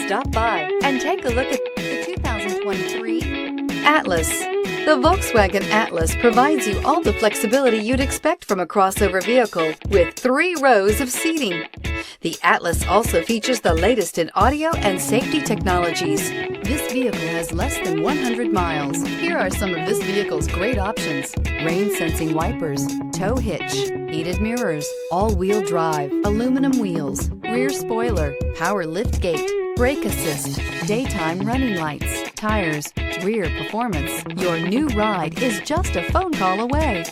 stop by and take a look at the 2023 Atlas. The Volkswagen Atlas provides you all the flexibility you'd expect from a crossover vehicle with 3 rows of seating. The Atlas also features the latest in audio and safety technologies. This vehicle has less than 100 miles. Here are some of this vehicle's great options: rain-sensing wipers, tow hitch, heated mirrors, all-wheel drive, aluminum wheels, rear spoiler, power liftgate, brake assist, daytime running lights, tires, rear performance. Your new ride is just a phone call away.